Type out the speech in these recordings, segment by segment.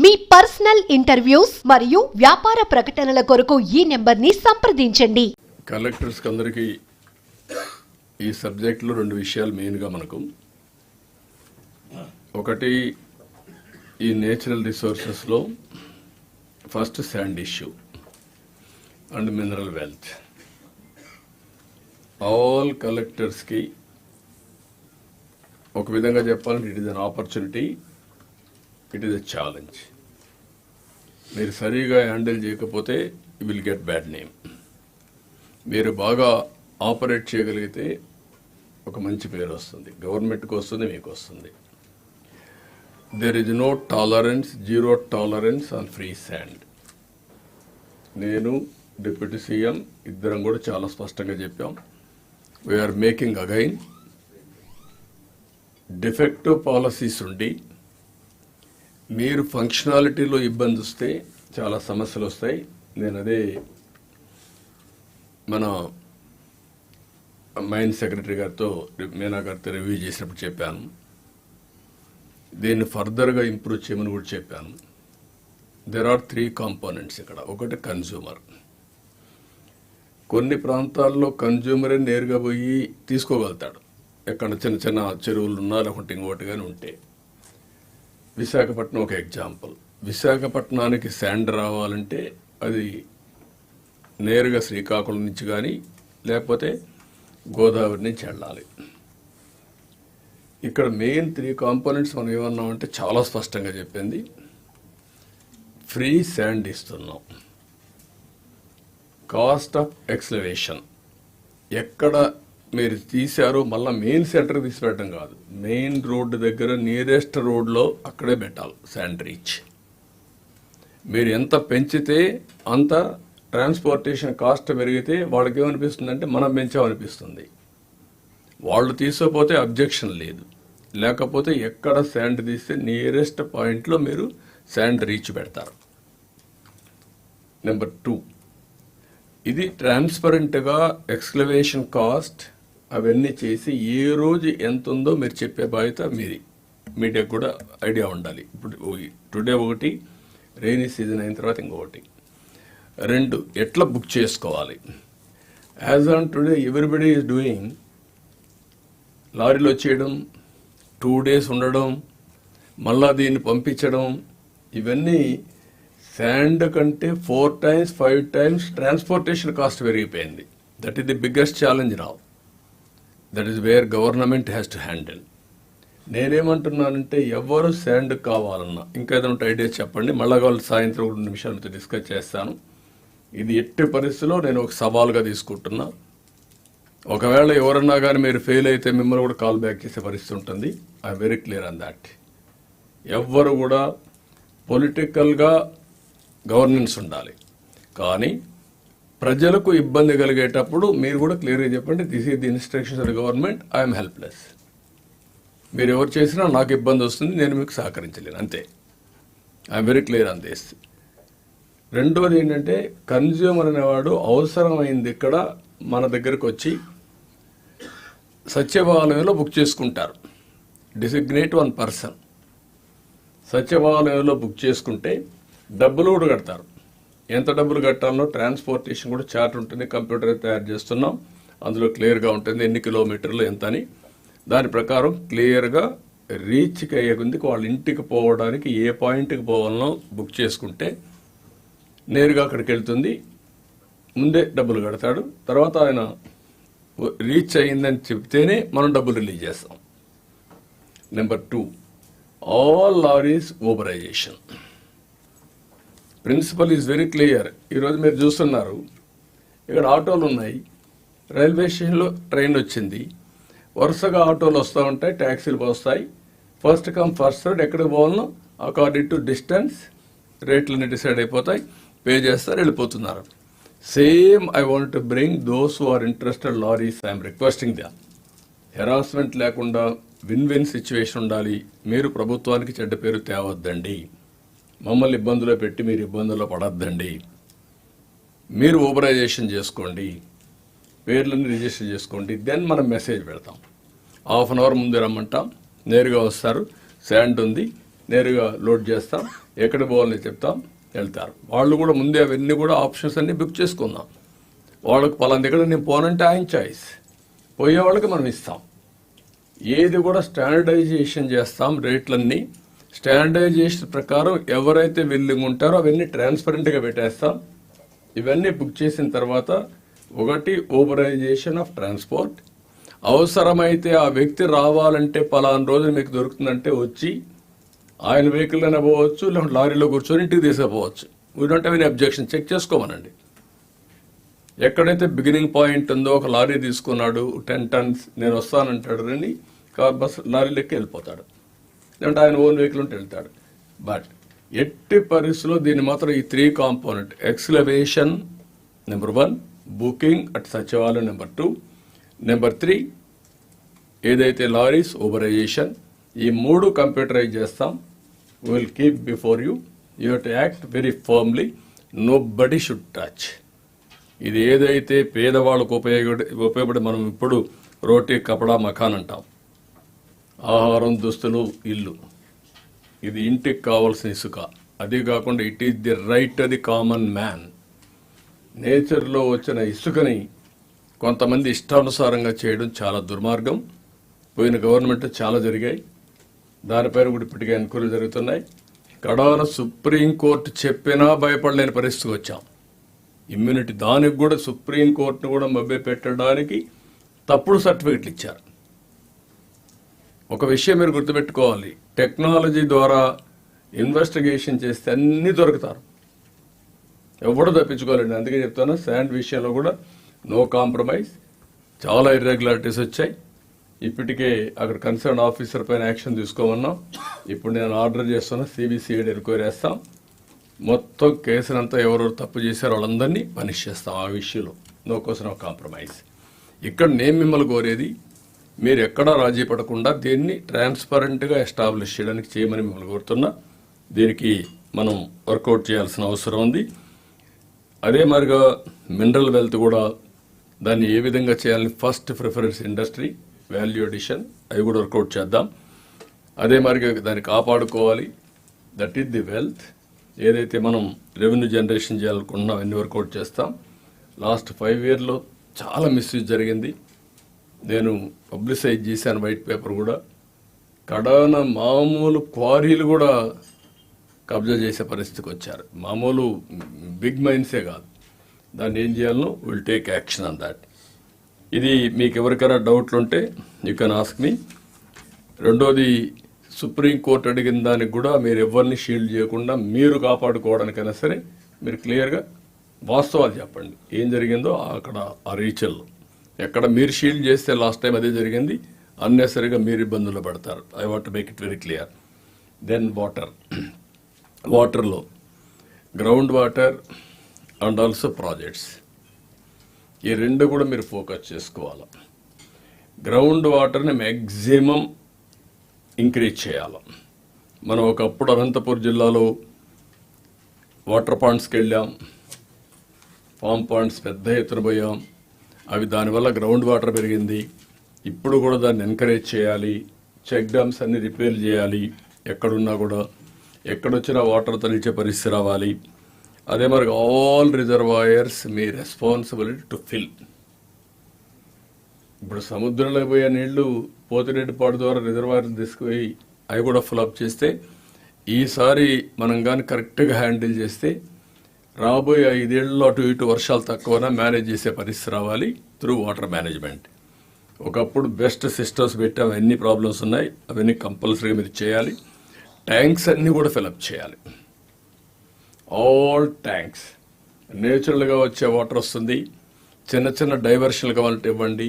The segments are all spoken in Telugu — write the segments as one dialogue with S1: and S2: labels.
S1: మీ పర్సనల్ ఇంటర్వ్యూస్ మరియు వ్యాపార ప్రకటనల కొరకు ఈ నెంబర్ని సంప్రదించండి.
S2: కలెక్టర్స్ అందరికీ ఈ సబ్జెక్టులో రెండు విషయాలు మెయిన్గా మనకు. ఒకటి, ఈ నేచురల్ రిసోర్సెస్లో first sand issue and mineral wealth. All కలెక్టర్స్కి ఒక విధంగా చెప్పాలంటే it is an opportunity, it is a challenge. మీరు సరిగా హ్యాండిల్ చేయకపోతే you will get bad name. మీరు బాగా ఆపరేట్ చేయగలిగితే ఒక మంచి పేరు వస్తుంది, గవర్నమెంట్కి వస్తుంది, మీకు వస్తుంది. There is no tolerance, zero tolerance on free sand. నేను డిప్యూటీ సీఎం ఇద్దరం కూడా చాలా స్పష్టంగా చెప్పాం. We're making again defective policies ఉండి మీరు ఫంక్షనాలిటీలో ఇబ్బంది వస్తే చాలా సమస్యలు వస్తాయి. నేను అదే మన మైన్స్ సెక్రటరీ గారితో, మీనా గారితో రివ్యూ చేసినప్పుడు చెప్పాను. దీన్ని ఫర్దర్గా ఇంప్రూవ్ చేయమని కూడా చెప్పాను. దెర్ ఆర్ 3 కాంపోనెంట్స్ ఇక్కడ. ఒకటి కన్జ్యూమర్. కొన్ని ప్రాంతాల్లో కన్జ్యూమరే నేరుగా పోయి తీసుకోగలుగుతాడు, ఎక్కడ చిన్న చిన్న చెరువులు ఉన్నా లేకుంటే ఇంకోటి కానీ ఉంటే. విశాఖపట్నం ఒక ఎగ్జాంపుల్. విశాఖపట్నానికి శాండ్ రావాలంటే అది నేరుగా శ్రీకాకుళం నుంచి కానీ లేకపోతే గోదావరి నుంచి వెళ్ళాలి. ఇక్కడ మెయిన్ 3 కాంపోనెంట్స్ మనం ఏమన్నామంటే చాలా స్పష్టంగా చెప్పింది. ఫ్రీ శాండ్ ఇస్తున్నాం. కాస్ట్ ఆఫ్ ఎక్స్లవేషన్ ఎక్కడ మీరు తీశారో మళ్ళీ మెయిన్ సెంటర్ తీసిపెట్టడం కాదు, మెయిన్ రోడ్డు దగ్గర నియరెస్ట్ రోడ్లో అక్కడే పెట్టాలి శాండ్ రీచ్. మీరు ఎంత పెంచితే అంత ట్రాన్స్పోర్టేషన్ కాస్ట్ పెరిగితే వాళ్ళకి ఏమనిపిస్తుంది అంటే మనం పెంచామనిపిస్తుంది. వాళ్ళు తీసుకోపోతే అబ్జెక్షన్ లేదు, లేకపోతే ఎక్కడ శాండ్ తీస్తే నియరెస్ట్ పాయింట్లో మీరు శాండ్ రీచ్ పెడతారు. నెంబర్ 2, ఇది ట్రాన్స్పరెంట్గా ఎక్స్క్లవేషన్ కాస్ట్ అవన్నీ చేసి ఏ రోజు ఎంత ఉందో మీరు చెప్పే బాధ్యత మీది. మీడియాకు కూడా ఐడియా ఉండాలి. ఇప్పుడు టుడే ఒకటి, రెయినీ సీజన్ అయిన తర్వాత ఇంకొకటి. 2, ఎట్లా బుక్ చేసుకోవాలి. As on today everybody is doing లారీలో వచ్చేయడం, 2 days ఉండడం, మళ్ళా దీన్ని పంపించడం. ఇవన్నీ శాండ్ కంటే 4 times 5 times ట్రాన్స్పోర్టేషన్ కాస్ట్ పెరిగిపోయింది. That is the biggest challenge now. That is where government has to handle. నేనేమంటున్నానంటే ఎవరు శాండ్ కావాలన్నా ఇంకా ఏదైనా ఐడియా చెప్పండి. మళ్ళా వాళ్ళు సాయంత్రం 2 నిమిషాలతో డిస్కస్ చేస్తాను. ఇది ఎట్టి పరిస్థితిలో నేను ఒక సవాల్గా తీసుకుంటున్నా. ఒకవేళ ఎవరన్నా కానీ మీరు ఫెయిల్ అయితే మిమ్మల్ని కూడా కాల్ బ్యాక్ చేసే పరిస్థితి ఉంటుంది. I'm very clear on that. ఎవ్వరు కూడా పొలిటికల్గా గవర్నెన్స్ ఉండాలి, కానీ ప్రజలకు ఇబ్బంది కలిగేటప్పుడు మీరు కూడా క్లియర్గా చెప్పండి, this is the instructions of the government, I'm helpless. మీరు ఎవరు చేసినా నాకు ఇబ్బంది వస్తుంది, నేను మీకు సహకరించలేను, అంతే. I'm very clear on this. రెండోది ఏంటంటే కన్జ్యూమర్ అనేవాడు అవసరమైంది ఇక్కడ మన దగ్గరకు వచ్చి సచివాలయంలో బుక్ చేసుకుంటారు. డిసిగ్నేట్ 1 person సచివాలయంలో బుక్ చేసుకుంటే డబ్బులు కూడా కడతారు. ఎంత డబ్బులు కట్టాలో ట్రాన్స్పోర్టేషన్ కూడా చార్ట్ ఉంటుంది, కంప్యూటర్ తయారు చేస్తున్నాం, అందులో క్లియర్గా ఉంటుంది ఎన్ని కిలోమీటర్లు ఎంత అని. దాని ప్రకారం క్లియర్గా రీచ్కి అయ్యేందుకు వాళ్ళ ఇంటికి పోవడానికి ఏ పాయింట్కి పోవాలనో బుక్ చేసుకుంటే నేరుగా అక్కడికి వెళ్తుంది. ముందే డబ్బులు కడతాడు, తర్వాత ఆయన రీచ్ అయ్యిందని చెప్తేనే మనం డబ్బులు రిలీజ్ చేస్తాం. Number 2, all lorries uberization. Principle is very clear. ఈరోజు మీరు చూస్తున్నారు ఇక్కడ ఆటోలు ఉన్నాయి, రైల్వే స్టేషన్లో ట్రైన్ వచ్చింది, వరుసగా ఆటోలు వస్తూ ఉంటాయి, ట్యాక్సీలు వస్తాయి. ఫస్ట్ కమ్ ఫస్ట్ సర్వ్, ఎక్కడికి పోవాలనో అకార్డింగ్ టు డిస్టెన్స్ రేట్లన్నీ డిసైడ్ అయిపోతాయి, పే చేస్తారు, వెళ్ళిపోతున్నారు. Same I want to bring those who are interested lorries, I'm requesting them. Harassment లేకుండా విన్ విన్ సిచ్యువేషన్ ఉండాలి. మీరు ప్రభుత్వానికి చెడ్డ పేరు తేవద్దండి, మమ్మల్ని ఇబ్బందులో పెట్టి మీరు ఇబ్బందుల్లో పడద్దండి. మీరు ఊబరైజేషన్ చేసుకోండి, పేర్లన్నీ రిజిస్టర్ చేసుకోండి, దెన్ మనం మెసేజ్ పెడతాం. హాఫ్ అన్ అవర్ ముందు రమ్మంటాం, నేరుగా వస్తారు, శాండ్ ఉంది, నేరుగా లోడ్ చేస్తాం, ఎక్కడ పోవాలని చెప్తాం, వెళ్తారు. వాళ్ళు కూడా ముందే అవన్నీ కూడా ఆప్షన్స్ అన్నీ బుక్ చేసుకుందాం. వాళ్ళకి పలానా దగ్గర నేను పోనంటే ఆయన చాయిస్, పోయే వాళ్ళకి మనం ఇస్తాం. ఏది కూడా స్టాండర్డైజేషన్ చేస్తాం. రేట్లన్నీ స్టాండర్డైజేషన్ ప్రకారం ఎవరైతే విల్లింగ్ ఉంటారో అవన్నీ ట్రాన్స్పరెంట్గా పెట్టేస్తాం. ఇవన్నీ బుక్ చేసిన తర్వాత ఒకటి ఊబరైజేషన్ ఆఫ్ ట్రాన్స్పోర్ట్. అవసరమైతే ఆ వ్యక్తి రావాలంటే పలానా రోజున మీకు దొరుకుతుందంటే వచ్చి ఆయన వెహికల్ అయినా పోవచ్చు, లేకుంటే లారీలో కూర్చొని ఇంటికి తీసుకుపోవచ్చు. We don't have any objection. Check చేసుకోమనండి. ఎక్కడైతే బిగినింగ్ పాయింట్ ఉందో ఒక లారీ తీసుకున్నాడు 10 tons నేను వస్తానంటాడు, రండి బస్ లారీలెక్కి వెళ్ళిపోతాడు, లేదంటే ఆయన ఓన్ వెహికల్ ఉంటే వెళ్తాడు. బట్ ఎట్టి పరిస్థితుల్లో దీన్ని మాత్రం ఈ 3 component excavation number 1, booking at Sachivalayam number 2, number 3 ఏదైతే లారీస్ ఊబరైజేషన్, ఈ 3 కంప్యూటరైజ్ చేస్తాం. Will keep before you. You have to act very firmly. Nobody should touch. ఇది ఏదైతే పేదవాళ్ళకు ఉపయోగపడి మనం ఇప్పుడు రోటీ కపడా మకాన్ అంటాం, ఆహారం, దుస్తులు, ఇల్లు, ఇది ఇంటికి కావాల్సిన ఇసుక. అది కాకుండా it is the right of the common man. నేచర్లో వచ్చిన ఇసుకని కొంతమంది ఇష్టానుసారంగా చేయడం చాలా దుర్మార్గం. పోయిన గవర్నమెంట్ చాలా జరిగాయి. దానిపైన కూడా ఇప్పటికే ఎంక్వైరీలు జరుగుతున్నాయి. కడాన సుప్రీంకోర్టు చెప్పినా భయపడలేని పరిస్థితికి వచ్చాం. ఇమ్యూనిటీ దానికి కూడా సుప్రీంకోర్టును కూడా మభ్య పెట్టడానికి తప్పుడు సర్టిఫికెట్లు ఇచ్చారు. ఒక విషయం మీరు గుర్తుపెట్టుకోవాలి, టెక్నాలజీ ద్వారా ఇన్వెస్టిగేషన్ చేస్తే అన్నీ దొరుకుతారు, ఎవడు తప్పించుకోవాలండి. అందుకే చెప్తాను, శాండ్ విషయంలో కూడా నో కాంప్రమైజ్. చాలా ఇర్రెగ్యులారిటీస్ వచ్చాయి. ఇప్పటికే అక్కడ కన్సర్న్ ఆఫీసర్ పైన యాక్షన్ తీసుకోమన్నాం. ఇప్పుడు నేను ఆర్డర్ చేస్తున్నా, సిబిసిఐడి ఎంక్వైరీ చేస్తాం. మొత్తం కేసునంతా ఎవరెవరు తప్పు చేశారో వాళ్ళందరినీ పనిష్ చేస్తాం. ఆ విషయంలో నో క్వశ్చన్ ఆఫ్ కాంప్రమైజ్. ఇక్కడ నేను మిమ్మల్ని కోరేది, మీరు ఎక్కడా రాజీ పడకుండా దీన్ని ట్రాన్స్పరెంట్గా ఎస్టాబ్లిష్ చేయమని మిమ్మల్ని కోరుతున్నా. దీనికి మనం వర్కౌట్ చేయాల్సిన అవసరం ఉంది. అదే మరిగా మినరల్ వెల్త్ కూడా దాన్ని ఏ విధంగా చేయాలని first preference industry, value addition, అవి కూడా వర్కౌట్ చేద్దాం. అదే మరిగా దాన్ని కాపాడుకోవాలి. That is the wealth. ఏదైతే మనం రెవెన్యూ జనరేషన్ చేయాలనుకుంటున్నాం అవన్నీ వర్కౌట్ చేస్తాం. లాస్ట్ 5 yearsలో చాలా మిస్యూజ్ జరిగింది. నేను పబ్లిసైజ్ చేశాను వైట్ పేపర్ కూడా. కడాన మామూలు క్వారీలు కూడా కబ్జా చేసే పరిస్థితికి వచ్చారు. మామూలు బిగ్ మైన్సే కాదు. దాన్ని ఏం చేయాలనో will take action on that. ఇది మీకు ఎవరికైనా డౌట్లు ఉంటే యూ కెన్ ఆస్క్ మీ. రెండోది, సుప్రీంకోర్టు అడిగిన దానికి కూడా మీరు ఎవరిని షీల్డ్ చేయకుండా మీరు కాపాడుకోవడానికైనా సరే మీరు క్లియర్గా వాస్తవాలు చెప్పండి. ఏం జరిగిందో అక్కడ ఆ రీచల్లో ఎక్కడ మీరు షీల్డ్ చేస్తే లాస్ట్ టైం అదే జరిగింది, అన్నెసరిగా మీరు ఇబ్బందులు పడతారు. I want make it very clear. Then వాటర్లో ground water and also projects, ఈ 2 కూడా మీరు ఫోకస్ చేసుకోవాలి. గ్రౌండ్ వాటర్ని మ్యాక్సిమం ఇంక్రీజ్ చేయాలి. మనం ఒకప్పుడు అనంతపురం జిల్లాలో వాటర్ పాయింట్స్కి వెళ్ళాం, ఫామ్ పాయింట్స్ పెద్ద ఎత్తున పోయాం. అవి దానివల్ల గ్రౌండ్ వాటర్ పెరిగింది. ఇప్పుడు కూడా దాన్ని ఎంకరేజ్ చేయాలి. చెక్ డ్యామ్స్ అన్ని రిపేర్ చేయాలి. ఎక్కడున్నా కూడా ఎక్కడొచ్చినా వాటర్తో నిలిచే పరిస్థితి రావాలి. అదే మరి all reservoirs me responsibility to fill. ఇప్పుడు సముద్రంలో పోయే నీళ్లు పోతిరెడ్డిపాడు ద్వారా రిజర్వాయర్ తీసుకుపోయి అవి కూడా ఫుల్అప్ చేస్తే, ఈసారి మనం కానీ కరెక్ట్గా హ్యాండిల్ చేస్తే రాబోయే 5 ఏళ్లలో అటు ఇటు వర్షాలు తక్కువనా మేనేజ్ చేసే పరిస్థితి రావాలి త్రూ వాటర్ మేనేజ్మెంట్. ఒకప్పుడు బెస్ట్ సిస్టమ్స్ పెట్టాం, ఎన్ని ప్రాబ్లమ్స్ ఉన్నాయి అవన్నీ కంపల్సరీగా మీరు చేయాలి. ట్యాంక్స్ అన్నీ కూడా ఫిల్అప్ చేయాలి. ఆల్ ట్యాంక్స్ నేచురల్గా వచ్చే వాటర్ వస్తుంది. చిన్న చిన్న డైవర్షన్లు కావాలంటే ఇవ్వండి,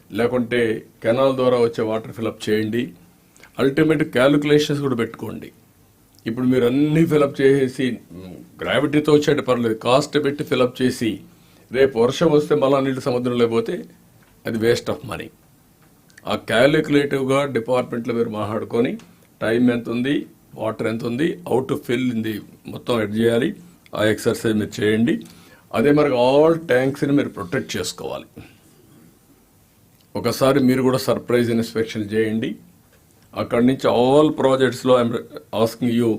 S2: లేకుంటే కెనాల్ ద్వారా వచ్చే వాటర్ ఫిల్అప్ చేయండి. అల్టిమేట్ క్యాలిక్యులేషన్స్ కూడా పెట్టుకోండి. ఇప్పుడు మీరు అన్నీ ఫిలప్ చేసేసి గ్రావిటీతో వచ్చేటి పర్లేదు, కాస్ట్ పెట్టి ఫిలప్ చేసి రేపు వర్షం వస్తే మళ్ళా నీళ్ళు సముద్రంలో పోతే అది వేస్ట్ ఆఫ్ మనీ. ఆ క్యాలిక్యులేటివ్గా డిపార్ట్మెంట్లో మీరు మాట్లాడుకొని టైం ఎంత ఉంది, వాటర్ ఎంత ఉంది, హౌ టు ఫిల్ ఇంది మొత్తం ఎడ్ చేయాలి. ఆ ఎక్సర్సైజ్ మీరు చేయండి. అదే మరి ఆల్ ట్యాంక్స్ని మీరు ప్రొటెక్ట్ చేసుకోవాలి. ఒకసారి మీరు కూడా సర్ప్రైజ్ ఇన్స్పెక్షన్ చేయండి. అక్కడి నుంచి ఆల్ ప్రాజెక్ట్స్లో I'm asking you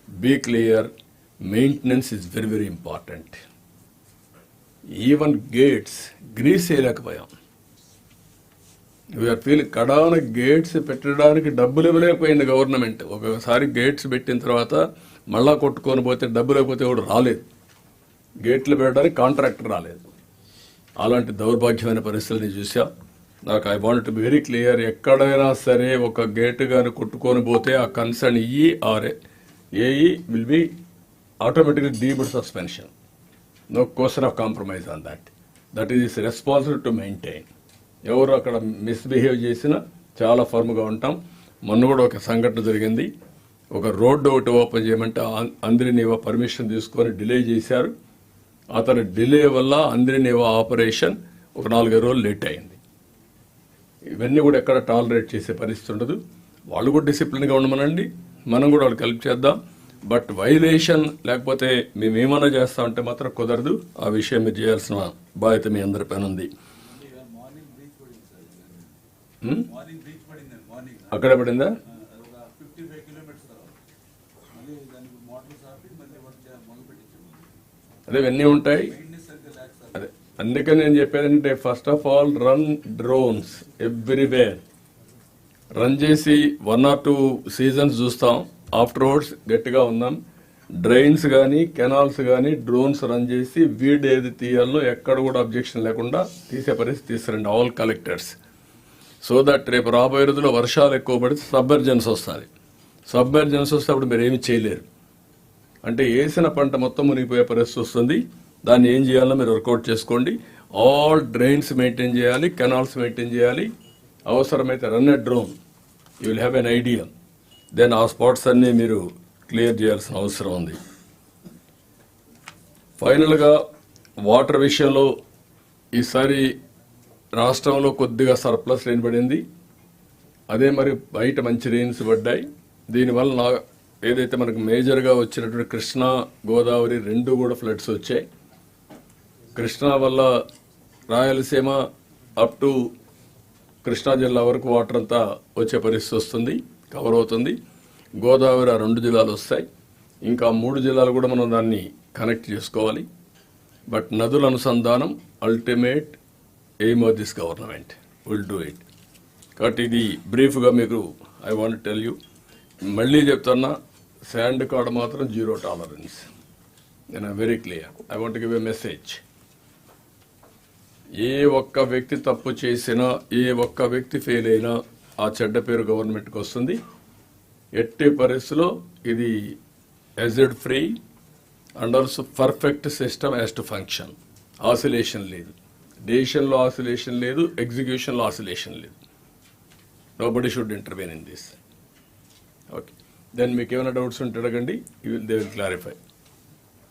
S2: be clear, maintenance is very very important. Even gates grease చేయలేకపోయాం. వీఆర్ ఫీలింగ్ కడాన గేట్స్ పెట్టడానికి డబ్బులు ఇవ్వలేకపోయింది గవర్నమెంట్. ఒకసారి గేట్స్ పెట్టిన తర్వాత మళ్ళా కొట్టుకొని పోతే డబ్బులు లేకపోతే కూడా రాలేదు. గేట్లు పెట్టడానికి కాంట్రాక్టర్ రాలేదు. అలాంటి దౌర్భాగ్యమైన పరిస్థితులని చూసా. నాకు I want to be very clear, ఎక్కడైనా సరే ఒక గేటు కానీ కొట్టుకొని పోతే ఆ concern EE or AE will be automatically deemed suspension. No question of compromise on that. That is responsible to maintain. ఎవరు అక్కడ మిస్బిహేవ్ చేసినా చాలా ఫర్మ్గా ఉంటాం. మొన్న కూడా ఒక సంఘటన జరిగింది. ఒక రోడ్డు ఒకటి ఓపెన్ చేయమంటే అంద్రినీవా పర్మిషన్ తీసుకొని డిలే చేశారు. అతని డిలే వల్ల అంద్రినీవా ఆపరేషన్ ఒక 4 రోజులు లేట్ అయింది. ఇవన్నీ కూడా ఎక్కడ టాలరేట్ చేసే పరిస్థితి ఉండదు. వాళ్ళు కూడా డిసిప్లిన్గా ఉండమనండి, మనం కూడా వాళ్ళకి హెల్ప్ చేద్దాం. బట్ వైలేషన్ లేకపోతే మేము ఏమైనా చేస్తామంటే మాత్రం కుదరదు. ఆ విషయం మీరు చేయాల్సిన బాధ్యత మీ అందరి పైన ఉంది. అక్కడే పడిందా? అదే ఇవన్నీ ఉంటాయి. అదే అందుకని నేను చెప్పేదంటే first of all run drones everywhere. Run చేసి 1 or 2 సీజన్స్ చూస్తాం. ఆఫ్టర్వర్డ్స్ గట్టిగా ఉందాం. డ్రైన్స్ కానీ కెనాల్స్ కానీ డ్రోన్స్ రన్ చేసి వీడ్ ఏది తీయాలో ఎక్కడ కూడా అబ్జెక్షన్ లేకుండా తీసే పరిస్థితి తీసుకురండి ఆల్ కలెక్టర్స్. సో దట్ రేపు రాబోయే రోజుల్లో వర్షాలు ఎక్కువ పడితే సబ్మెర్జెన్స్ వస్తుంది. సబ్మెర్జెన్స్ వస్తే అప్పుడు మీరు ఏమి చేయలేరు. అంటే వేసిన పంట మొత్తం మునిగిపోయే పరిస్థితి వస్తుంది. దాన్ని ఏం చేయాలో మీరు వర్కౌట్ చేసుకోండి. ఆల్ డ్రైన్స్ మెయింటైన్ చేయాలి, కెనాల్స్ మెయింటైన్ చేయాలి. అవసరమైతే run a drone, you will have an idea. Then ఆ స్పాట్స్ అన్నీ మీరు క్లియర్ చేయాల్సిన అవసరం ఉంది. ఫైనల్గా వాటర్ విషయంలో ఈసారి రాష్ట్రంలో కొద్దిగా సర్ప్లస్ రెయిన్ పడింది. అదే మరి బయట మంచి రెయిన్స్ పడ్డాయి. దీనివల్ల ఏదైతే మనకు మేజర్గా వచ్చినటువంటి కృష్ణా గోదావరి 2 కూడా ఫ్లడ్స్ వచ్చాయి. కృష్ణా వల్ల రాయలసీమ అప్ టు కృష్ణా జిల్లా వరకు వాటర్ అంతా వచ్చే పరిస్థితి వస్తుంది, కవర్ అవుతుంది. గోదావరి 2 జిల్లాలు వస్తాయి. ఇంకా 3 జిల్లాలు కూడా మనం దాన్ని కనెక్ట్ చేసుకోవాలి. బట్ నదుల అనుసంధానం ultimate aim of this government, will do it. కాబట్టి ఇది బ్రీఫ్గా మీకు ఐ వాంట్ టెల్ యూ. మళ్ళీ చెప్తున్నా, శాండ్ కార్డ్ మాత్రం 0 టాలరెన్స్. నేను very clear. I want give a message. ఏ ఒక్క వ్యక్తి తప్పు చేసినా, ఏ ఒక్క వ్యక్తి ఫెయిల్ అయినా ఆ చెడ్డ పేరు గవర్నమెంట్కి వస్తుంది. ఎట్టి పరిస్థితిలో ఇది ఎజెడ్ free under perfect system as to function. Oscillation లేదు, డెసిషన్లో ఆసిలేషన్ లేదు, ఎగ్జిక్యూషన్లో ఆసిలేషన్ లేదు. Nobody should intervene in this. Okay, then మీకు ఏమైనా డౌట్స్ ఉంటే అడగండి, దే విల్ క్లారిఫై.